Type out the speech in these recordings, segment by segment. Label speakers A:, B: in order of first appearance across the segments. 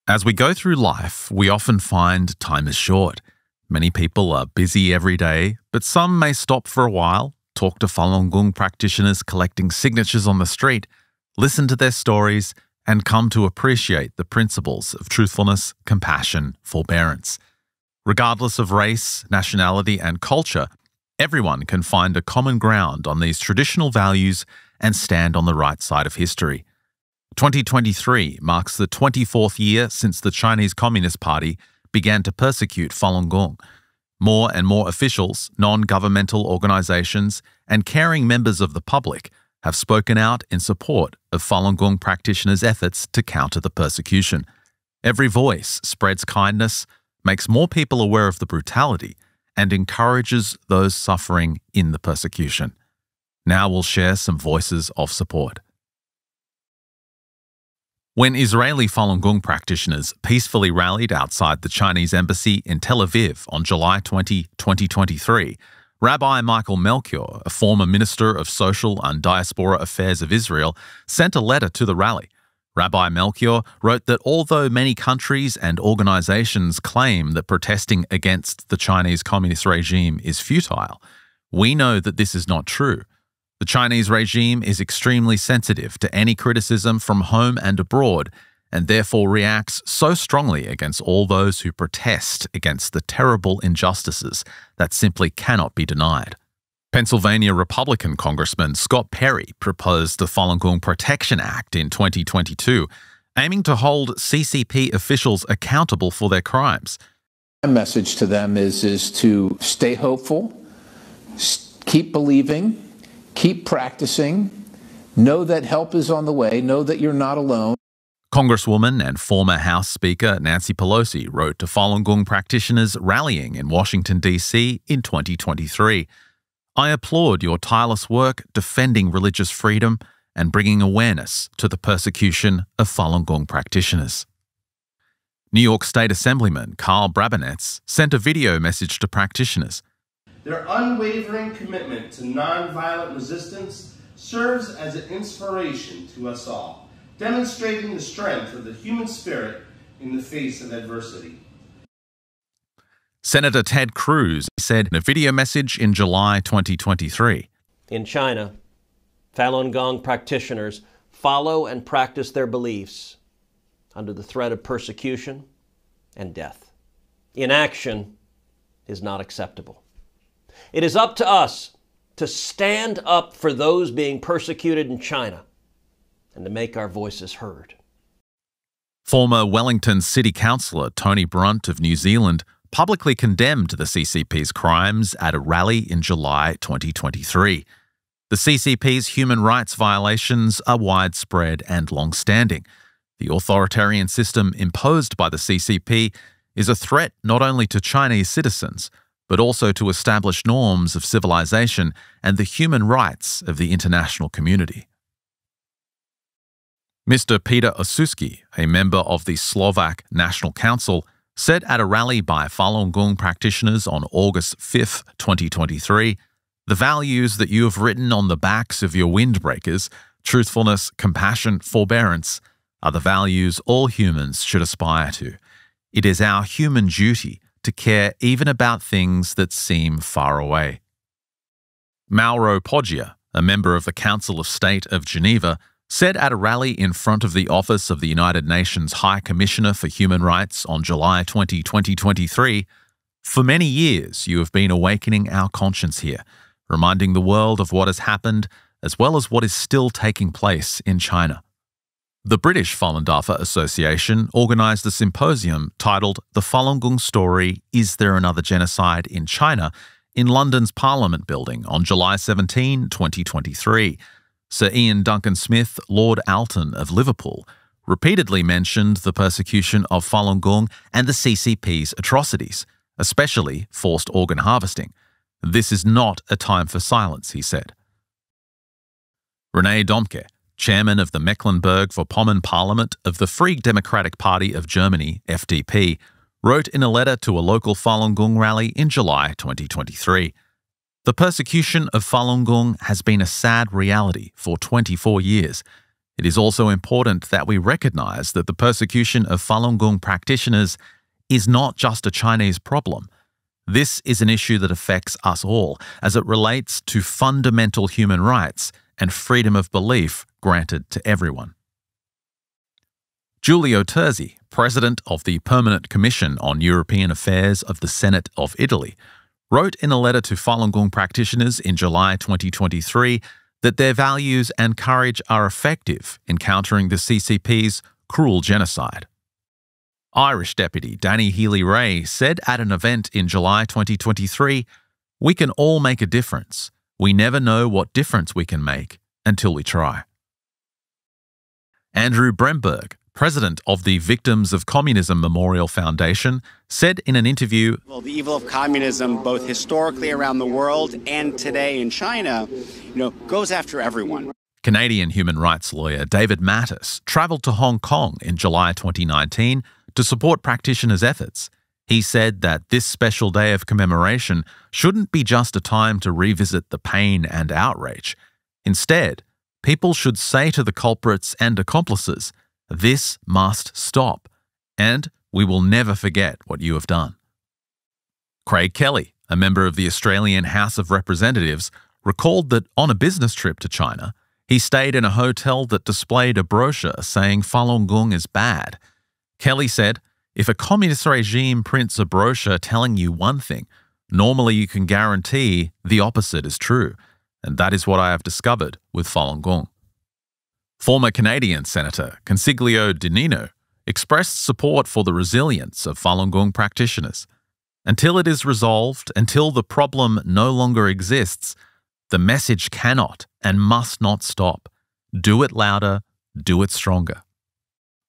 A: As we go through life, we often find time is short. Many people are busy every day, but some may stop for a while, talk to Falun Gong practitioners collecting signatures on the street, listen to their stories, and come to appreciate the principles of truthfulness, compassion, forbearance. Regardless of race, nationality, and culture, everyone can find a common ground on these traditional values and stand on the right side of history. 2023 marks the 24th year since the Chinese Communist Party began to persecute Falun Gong. More and more officials, non-governmental organizations, and caring members of the public have spoken out in support of Falun Gong practitioners' efforts to counter the persecution. Every voice spreads kindness, makes more people aware of the brutality, and encourages those suffering in the persecution. Now we'll share some voices of support. When Israeli Falun Gong practitioners peacefully rallied outside the Chinese embassy in Tel Aviv on July 20, 2023, Rabbi Michael Melchior, a former Minister of Social and Diaspora Affairs of Israel, sent a letter to the rally. Rabbi Melchior wrote that although many countries and organizations claim that protesting against the Chinese communist regime is futile, we know that this is not true. The Chinese regime is extremely sensitive to any criticism from home and abroad, and therefore reacts so strongly against all those who protest against the terrible injustices that simply cannot be denied. Pennsylvania Republican Congressman Scott Perry proposed the Falun Gong Protection Act in 2022, aiming to hold CCP officials accountable for their crimes.
B: My message to them is to stay hopeful, keep believing, keep practicing, know that help is on the way, know that you're not alone.
A: Congresswoman and former House Speaker Nancy Pelosi wrote to Falun Gong practitioners rallying in Washington, D.C. in 2023. I applaud your tireless work defending religious freedom and bringing awareness to the persecution of Falun Gong practitioners. New York State Assemblyman Carl Brabinetz sent a video message to practitioners.
C: Their unwavering commitment to nonviolent resistance serves as an inspiration to us all, demonstrating the strength of the human spirit in the face of adversity.
A: Senator Ted Cruz said in a video message in July 2023.
D: In China, Falun Gong practitioners follow and practice their beliefs under the threat of persecution and death. Inaction is not acceptable. It is up to us to stand up for those being persecuted in China and to make our voices heard.
A: Former Wellington City Councillor Tony Brunt of New Zealand publicly condemned the CCP's crimes at a rally in July 2023. The CCP's human rights violations are widespread and long-standing. The authoritarian system imposed by the CCP is a threat not only to Chinese citizens, but also to established norms of civilization and the human rights of the international community. Mr. Peter Osuski, a member of the Slovak National Council, said at a rally by Falun Gong practitioners on August 5, 2023, "The values that you have written on the backs of your windbreakers, truthfulness, compassion, forbearance, are the values all humans should aspire to. It is our human duty to care even about things that seem far away." Mauro Poggia, a member of the Council of State of Geneva, said at a rally in front of the office of the United Nations High Commissioner for Human Rights on July 20, 2023, "For many years you have been awakening our conscience here, reminding the world of what has happened as well as what is still taking place in China." The British Falun Dafa Association organised a symposium titled The Falun Gong Story, Is There Another Genocide in China? In London's Parliament Building on July 17, 2023. Sir Ian Duncan Smith, Lord Alton of Liverpool, repeatedly mentioned the persecution of Falun Gong and the CCP's atrocities, especially forced organ harvesting. "This is not a time for silence," he said. René Domke, chairman of the Mecklenburg-Vorpommern Parliament of the Free Democratic Party of Germany, FDP, wrote in a letter to a local Falun Gong rally in July 2023. "The persecution of Falun Gong has been a sad reality for 24 years. it is also important that we recognize that the persecution of Falun Gong practitioners is not just a Chinese problem. This is an issue that affects us all, as it relates to fundamental human rights and freedom of belief granted to everyone. Giulio Terzi, president of the Permanent Commission on European Affairs of the Senate of Italy, wrote in a letter to Falun Gong practitioners in July 2023 that their values and courage are effective in countering the CCP's cruel genocide. Irish Deputy Danny Healy-Rae said at an event in July 2023, "We can all make a difference. We never know what difference we can make until we try." Andrew Bremberg, president of the Victims of Communism Memorial Foundation, said in an interview,
E: "Well, the evil of communism, both historically around the world and today in China, goes after everyone."
A: Canadian human rights lawyer David Mattis travelled to Hong Kong in July 2019 to support practitioners' efforts. He said that this special day of commemoration shouldn't be just a time to revisit the pain and outrage. Instead, people should say to the culprits and accomplices, "This must stop, and we will never forget what you have done." Craig Kelly, a member of the Australian House of Representatives, recalled that on a business trip to China, he stayed in a hotel that displayed a brochure saying Falun Gong is bad. Kelly said, "If a communist regime prints a brochure telling you one thing, normally you can guarantee the opposite is true, and that is what I have discovered with Falun Gong." Former Canadian Senator Consiglio Di Nino expressed support for the resilience of Falun Gong practitioners. Until it is resolved, until the problem no longer exists, the message cannot and must not stop. Do it louder, do it stronger.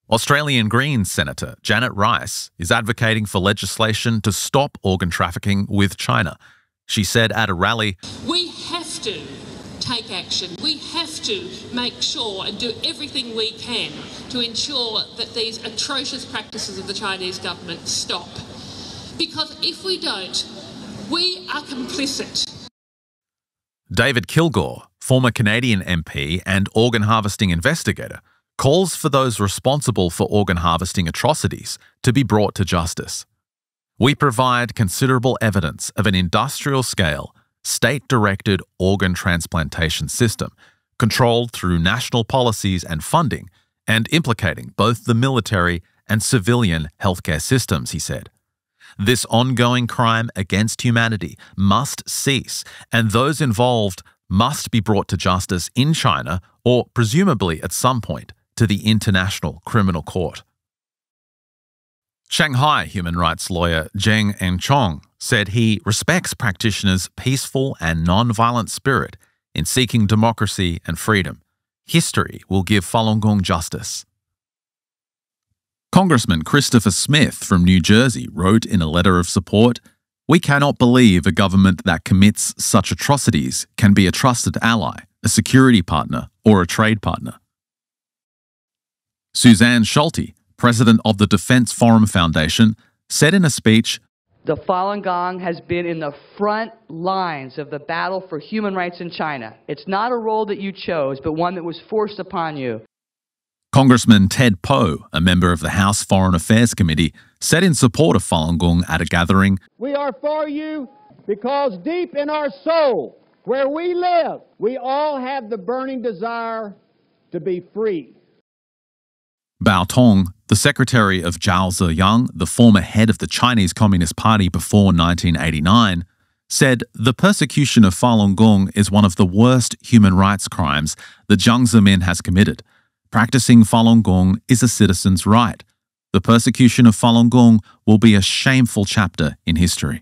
A: Australian Greens Senator Janet Rice is advocating for legislation to stop organ trafficking with China. She said at a rally,
F: "We have to take action. We have to make sure and do everything we can to ensure that these atrocious practices of the Chinese government stop. Because if we don't, we are complicit."
A: David Kilgore, former Canadian MP and organ harvesting investigator, calls for those responsible for organ harvesting atrocities to be brought to justice. "We provide considerable evidence of an industrial-scale, state-directed organ transplantation system, controlled through national policies and funding, and implicating both the military and civilian healthcare systems," he said. "This ongoing crime against humanity must cease, and those involved must be brought to justice in China or presumably at some point to the International Criminal Court." Shanghai human rights lawyer Zheng Enchong said he respects practitioners' peaceful and non-violent spirit in seeking democracy and freedom. History will give Falun Gong justice. Congressman Christopher Smith from New Jersey wrote in a letter of support, "We cannot believe a government that commits such atrocities can be a trusted ally, a security partner, or a trade partner." Suzanne Schulte, president of the Defense Forum Foundation, said in a speech,
G: "The Falun Gong has been in the front lines of the battle for human rights in China. It's not a role that you chose, but one that was forced upon you."
A: Congressman Ted Poe, a member of the House Foreign Affairs Committee, said in support of Falun Gong at a gathering,
H: "We are for you because deep in our soul, where we live, we all have the burning desire to be free."
A: Bao Tong, the secretary of Zhao Ziyang, the former head of the Chinese Communist Party before 1989, said the persecution of Falun Gong is one of the worst human rights crimes that Jiang Zemin has committed. Practicing Falun Gong is a citizen's right. The persecution of Falun Gong will be a shameful chapter in history.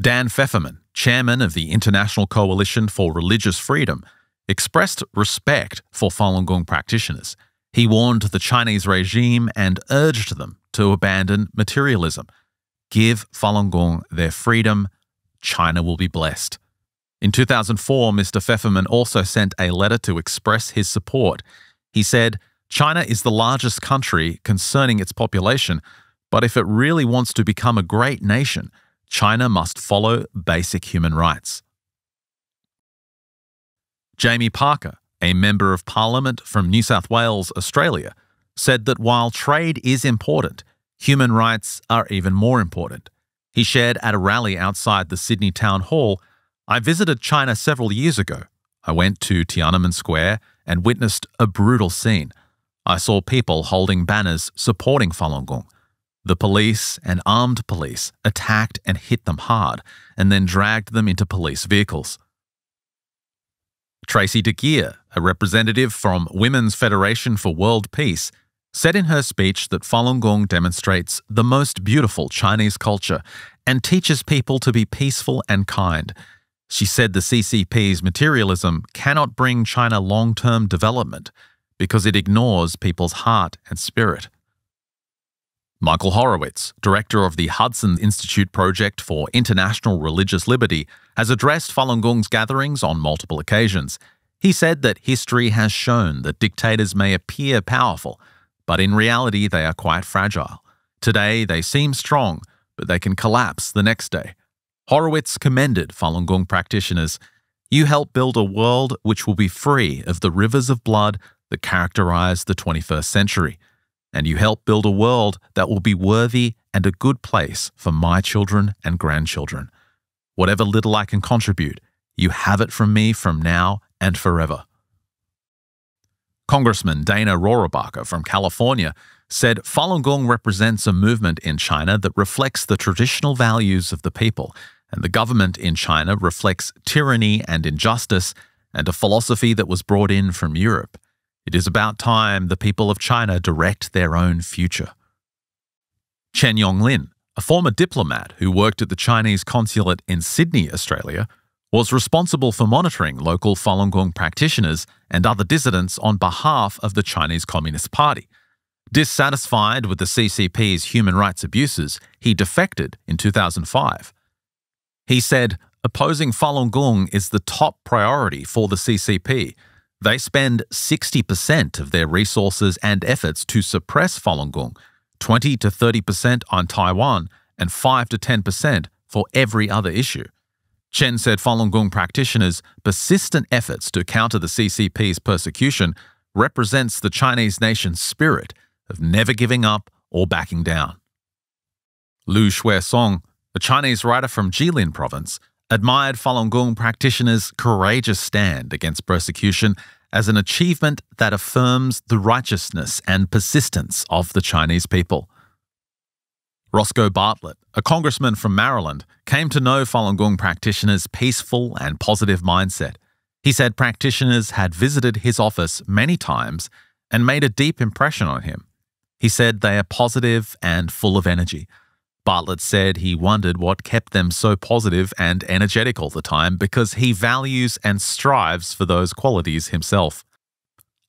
A: Dan Pfefferman, chairman of the International Coalition for Religious Freedom, expressed respect for Falun Gong practitioners. He warned the Chinese regime and urged them to abandon materialism. Give Falun Gong their freedom, China will be blessed. In 2004, Mr. Pfefferman also sent a letter to express his support. He said, "China is the largest country concerning its population, but if it really wants to become a great nation, China must follow basic human rights." Jamie Parker, a Member of Parliament from New South Wales, Australia, said that while trade is important, human rights are even more important. He shared at a rally outside the Sydney Town Hall, "I visited China several years ago. I went to Tiananmen Square and witnessed a brutal scene. I saw people holding banners supporting Falun Gong. The police and armed police attacked and hit them hard and then dragged them into police vehicles." Tracy De Geer, a representative from Women's Federation for World Peace, said in her speech that Falun Gong demonstrates the most beautiful Chinese culture and teaches people to be peaceful and kind. She said the CCP's materialism cannot bring China long-term development because it ignores people's heart and spirit. Michael Horowitz, director of the Hudson Institute Project for International Religious Liberty, has addressed Falun Gong's gatherings on multiple occasions. He said that history has shown that dictators may appear powerful, but in reality they are quite fragile. Today they seem strong, but they can collapse the next day. Horowitz commended Falun Gong practitioners. "You help build a world which will be free of the rivers of blood that characterize the 21st century. And you help build a world that will be worthy and a good place for my children and grandchildren. Whatever little I can contribute, you have it from me from now and forever." Congressman Dana Rohrabacher from California said Falun Gong represents a movement in China that reflects the traditional values of the people, and the government in China reflects tyranny and injustice and a philosophy that was brought in from Europe. It is about time the people of China direct their own future. Chen Yonglin, a former diplomat who worked at the Chinese consulate in Sydney, Australia, was responsible for monitoring local Falun Gong practitioners and other dissidents on behalf of the Chinese Communist Party. Dissatisfied with the CCP's human rights abuses, he defected in 2005. He said, "Opposing Falun Gong is the top priority for the CCP. They spend 60% of their resources and efforts to suppress Falun Gong, 20 to 30% on Taiwan, and 5 to 10% for every other issue." Chen said Falun Gong practitioners' persistent efforts to counter the CCP's persecution represents the Chinese nation's spirit of never giving up or backing down. Lu Shuesong, a Chinese writer from Jilin province, admired Falun Gong practitioners' courageous stand against persecution as an achievement that affirms the righteousness and persistence of the Chinese people. Roscoe Bartlett, a congressman from Maryland, came to know Falun Gong practitioners' peaceful and positive mindset. He said practitioners had visited his office many times and made a deep impression on him. He said they are positive and full of energy. Bartlett said he wondered what kept them so positive and energetic all the time because he values and strives for those qualities himself.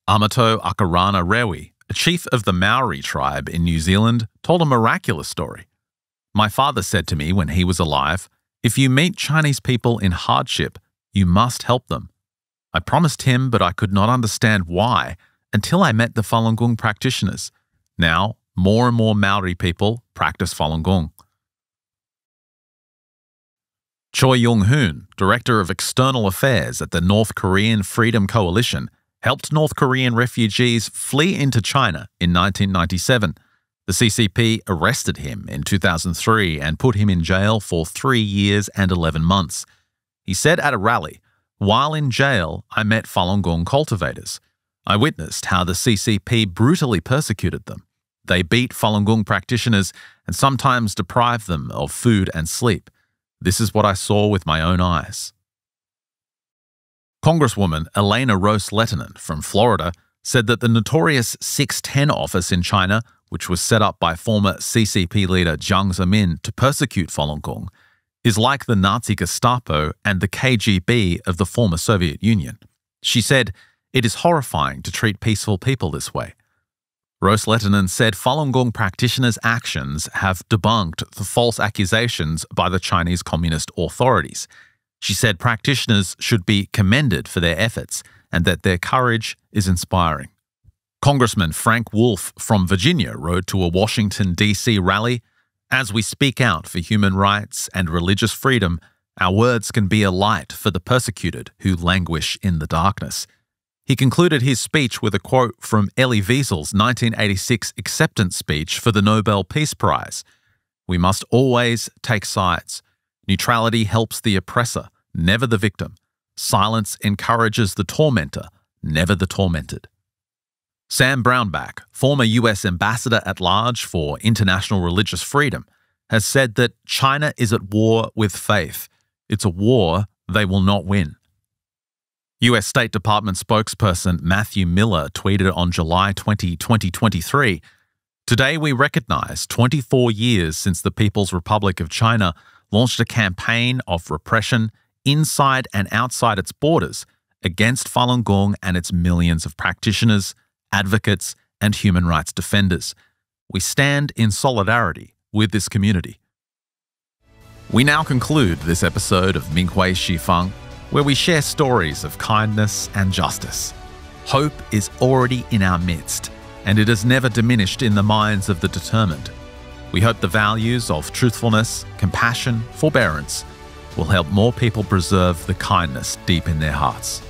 A: Amato Akarana Rewi, a chief of the Maori tribe in New Zealand, told a miraculous story. "My father said to me when he was alive, 'If you meet Chinese people in hardship, you must help them.' I promised him, but I could not understand why until I met the Falun Gong practitioners. Now, more and more Maori people practice Falun Gong." Choi Young-hoon, Director of External Affairs at the North Korean Freedom Coalition, helped North Korean refugees flee into China in 1997. The CCP arrested him in 2003 and put him in jail for 3 years and 11 months. He said at a rally, "While in jail, I met Falun Gong cultivators. I witnessed how the CCP brutally persecuted them. They beat Falun Gong practitioners and sometimes deprived them of food and sleep. This is what I saw with my own eyes." Congresswoman Elena Rose-Lehtinen from Florida said that the notorious 610 office in China, which was set up by former CCP leader Jiang Zemin to persecute Falun Gong, is like the Nazi Gestapo and the KGB of the former Soviet Union. She said, "It is horrifying to treat peaceful people this way." Rose-Lehtinen said Falun Gong practitioners' actions have debunked the false accusations by the Chinese Communist authorities. She said practitioners should be commended for their efforts and that their courage is inspiring. Congressman Frank Wolf from Virginia wrote to a Washington, D.C. rally, "As we speak out for human rights and religious freedom, our words can be a light for the persecuted who languish in the darkness." He concluded his speech with a quote from Elie Wiesel's 1986 acceptance speech for the Nobel Peace Prize. "We must always take sides. Neutrality helps the oppressor, never the victim. Silence encourages the tormentor, never the tormented." Sam Brownback, former US Ambassador at Large for International Religious Freedom, has said that China is at war with faith. It's a war they will not win. US State Department spokesperson Matthew Miller tweeted on July 20, 2023, "Today we recognize 24 years since the People's Republic of China launched a campaign of repression inside and outside its borders against Falun Gong and its millions of practitioners, advocates, and human rights defenders. We stand in solidarity with this community." We now conclude this episode of Minghui Xifang, where we share stories of kindness and justice. Hope is already in our midst, and it has never diminished in the minds of the determined. We hope the values of truthfulness, compassion, forbearance will help more people preserve the kindness deep in their hearts.